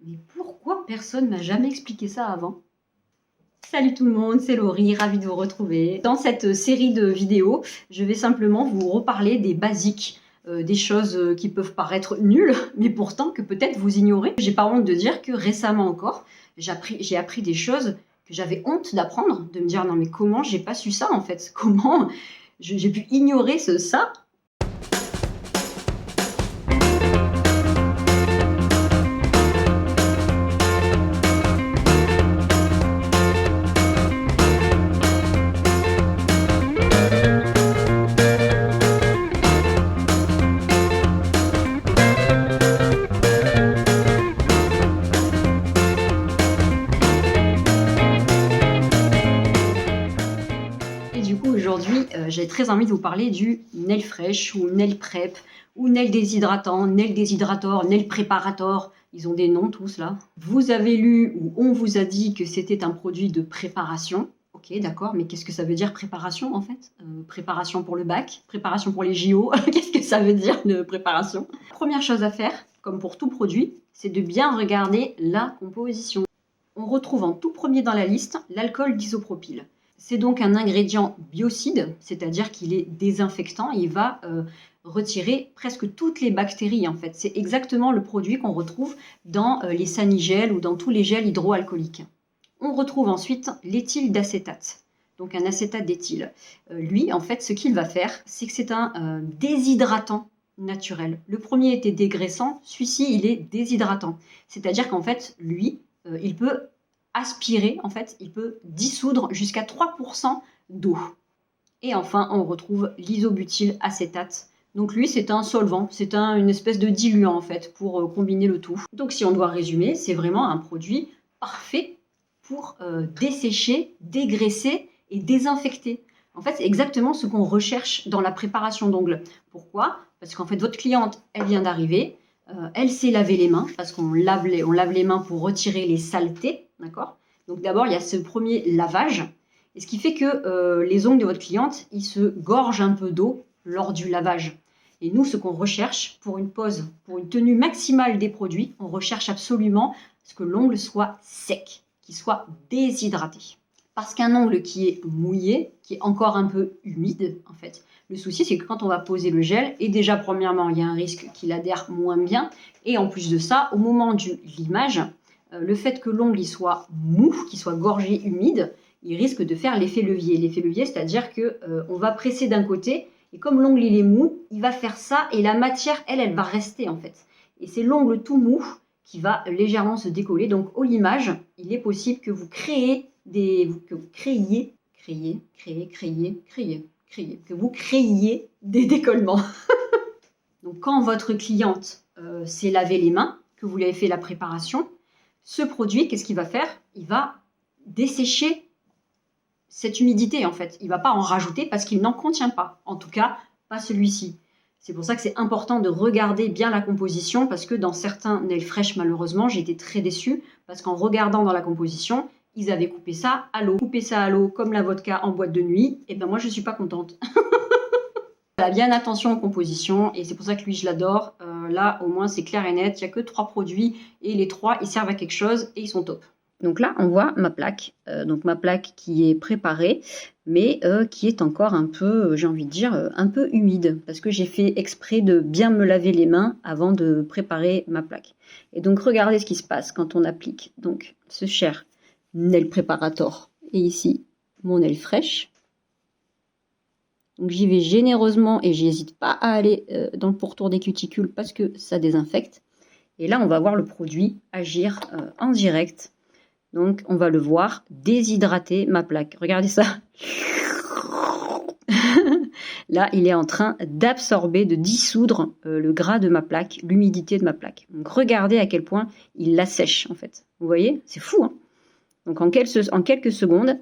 Mais pourquoi personne m'a jamais expliqué ça avant? Salut tout le monde, c'est Laurie, ravie de vous retrouver. Dans cette série de vidéos, je vais simplement vous reparler des basiques, des choses qui peuvent paraître nulles, mais pourtant que peut-être vous ignorez. J'ai pas honte de dire que récemment encore, j'ai appris des choses que j'avais honte d'apprendre, de me dire non mais comment j'ai pas su ça en fait? Comment j'ai pu ignorer ça? Et du coup aujourd'hui j'ai très envie de vous parler du nail fresh ou nail prep ou nail déshydratant, nail déshydrator, nail préparator. Ils ont des noms tous là. Vous avez lu ou on vous a dit que c'était un produit de préparation. Ok, d'accord, mais qu'est-ce que ça veut dire préparation en fait? Préparation pour le bac, préparation pour les JO, qu'est-ce que ça veut dire de préparation? Première chose à faire, comme pour tout produit, c'est de bien regarder la composition. On retrouve en tout premier dans la liste l'alcool d'isopropyl. C'est donc un ingrédient biocide, c'est-à-dire qu'il est désinfectant, il va retirer presque toutes les bactéries en fait. C'est exactement le produit qu'on retrouve dans les sanigels ou dans tous les gels hydroalcooliques. On retrouve ensuite l'éthyle d'acétate, donc un acétate d'éthyle. Lui, en fait, ce qu'il va faire, c'est que c'est un déshydratant naturel. Le premier était dégraissant, celui-ci, il est déshydratant. C'est-à-dire qu'en fait, lui, il peut aspirer, en fait, il peut dissoudre jusqu'à 3% d'eau. Et enfin, on retrouve l'isobutyl acétate. Donc lui, c'est un solvant, c'est une espèce de diluant, en fait, pour combiner le tout. Donc si on doit résumer, c'est vraiment un produit parfait pour dessécher, dégraisser et désinfecter. En fait, c'est exactement ce qu'on recherche dans la préparation d'ongles. Pourquoi? Parce qu'en fait, votre cliente, elle vient d'arriver, elle s'est lavé les mains, parce qu'on lave les mains pour retirer les saletés, d'accord? Donc d'abord, il y a ce premier lavage, et ce qui fait que les ongles de votre cliente, ils se gorgent un peu d'eau lors du lavage. Et nous, ce qu'on recherche pour une pose, pour une tenue maximale des produits, on recherche absolument ce que l'ongle soit sec, qu'il soit déshydraté. Parce qu'un ongle qui est mouillé, qui est encore un peu humide, en fait, le souci, c'est que quand on va poser le gel, et déjà, premièrement, il y a un risque qu'il adhère moins bien, et en plus de ça, au moment du limage, le fait que l'ongle soit mou, qu'il soit gorgé humide, il risque de faire l'effet levier. L'effet levier, c'est-à-dire qu'on va presser d'un côté, et comme l'ongle il est mou, il va faire ça, et la matière, elle va rester, en fait. Et c'est l'ongle tout mou qui va légèrement se décoller. Donc, au limage, il est possible que vous créiez des décollements. Donc quand votre cliente s'est lavé les mains, que vous lui avez fait la préparation, ce produit, qu'est-ce qu'il va faire? Il va dessécher cette humidité en fait. Il ne va pas en rajouter parce qu'il n'en contient pas. En tout cas, pas celui-ci. C'est pour ça que c'est important de regarder bien la composition parce que dans certains nail fresh, malheureusement, j'ai été très déçue parce qu'en regardant dans la composition, ils avaient coupé ça à l'eau. Couper ça à l'eau comme la vodka en boîte de nuit, et ben moi je ne suis pas contente. Voilà, bien attention aux compositions et c'est pour ça que lui je l'adore. Là au moins c'est clair et net, il n'y a que 3 produits et les 3 ils servent à quelque chose et ils sont top. Donc là on voit ma plaque, donc ma plaque qui est préparée mais qui est encore un peu, j'ai envie de dire, un peu humide parce que j'ai fait exprès de bien me laver les mains avant de préparer ma plaque. Et donc regardez ce qui se passe quand on applique donc ce cher nail préparator et ici mon nail fresh. Donc j'y vais généreusement et j'hésite pas à aller dans le pourtour des cuticules parce que ça désinfecte. Et là on va voir le produit agir en direct. Donc on va le voir déshydrater ma plaque. Regardez ça. Là il est en train d'absorber, de dissoudre le gras de ma plaque, l'humidité de ma plaque. Donc regardez à quel point il l'assèche en fait. Vous voyez, c'est fou hein. Donc en quelques secondes,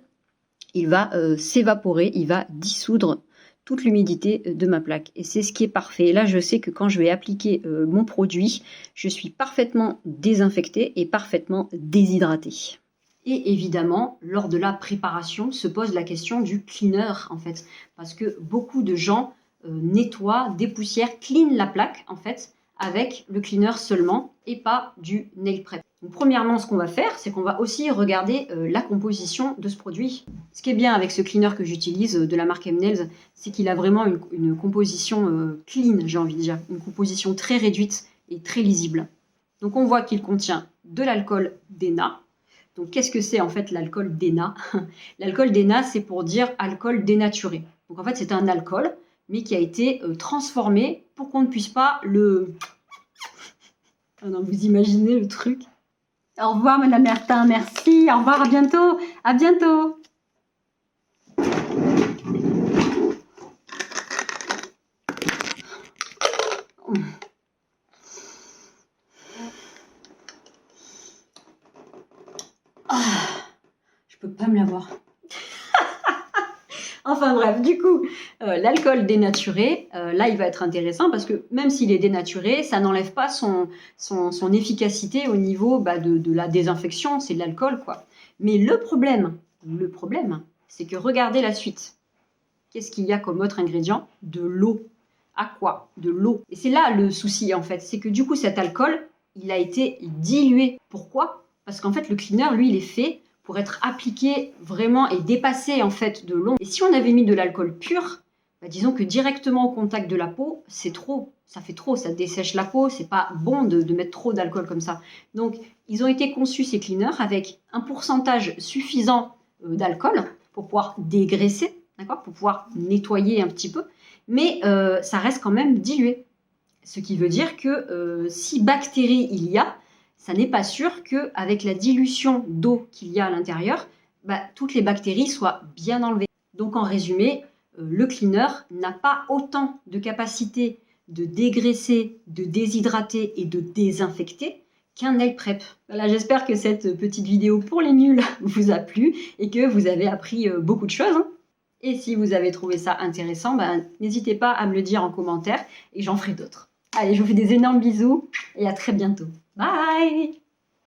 il va s'évaporer, il va dissoudre toute l'humidité de ma plaque. Et c'est ce qui est parfait. Et là, je sais que quand je vais appliquer mon produit, je suis parfaitement désinfectée et parfaitement déshydratée. Et évidemment, lors de la préparation, se pose la question du cleaner, en fait. Parce que beaucoup de gens nettoient, dépoussièrent, cleanent la plaque, en fait, avec le cleaner seulement et pas du nail prep. Donc, premièrement, ce qu'on va faire, c'est qu'on va aussi regarder la composition de ce produit. Ce qui est bien avec ce cleaner que j'utilise de la marque M-Nails, c'est qu'il a vraiment une composition clean, j'ai envie de dire. Une composition très réduite et très lisible. Donc on voit qu'il contient de l'alcool d'ENA. Donc qu'est-ce que c'est en fait l'alcool d'ENA? L'alcool d'ENA, c'est pour dire alcool dénaturé. Donc en fait, c'est un alcool, mais qui a été transformé pour qu'on ne puisse pas le... Ah non, vous imaginez le truc? Au revoir Madame Mertin, merci, au revoir, à bientôt, à bientôt. Ah, je peux pas me l'avoir. Enfin bref, du coup, l'alcool dénaturé, là, il va être intéressant parce que même s'il est dénaturé, ça n'enlève pas son efficacité au niveau de la désinfection, c'est de l'alcool, quoi. Mais le problème, c'est que regardez la suite. Qu'est-ce qu'il y a comme autre ingrédient? De l'eau. À quoi? De l'eau. Et c'est là le souci, en fait. C'est que du coup, cet alcool, il a été dilué. Pourquoi? Parce qu'en fait, le cleaner, lui, il est fait pour être appliqué vraiment et dépasser en fait de l'eau. Et si on avait mis de l'alcool pur, disons que directement au contact de la peau, c'est trop, ça fait trop, ça dessèche la peau, c'est pas bon de mettre trop d'alcool comme ça. Donc ils ont été conçus ces cleaners avec un pourcentage suffisant d'alcool pour pouvoir dégraisser, d'accord, pour pouvoir nettoyer un petit peu, mais ça reste quand même dilué. Ce qui veut dire que si bactéries il y a, ça n'est pas sûr qu'avec la dilution d'eau qu'il y a à l'intérieur, toutes les bactéries soient bien enlevées. Donc en résumé, le cleaner n'a pas autant de capacité de dégraisser, de déshydrater et de désinfecter qu'un nail prep. Voilà, j'espère que cette petite vidéo pour les nuls vous a plu et que vous avez appris beaucoup de choses. Et si vous avez trouvé ça intéressant, n'hésitez pas à me le dire en commentaire et j'en ferai d'autres. Allez, je vous fais des énormes bisous et à très bientôt. Bye!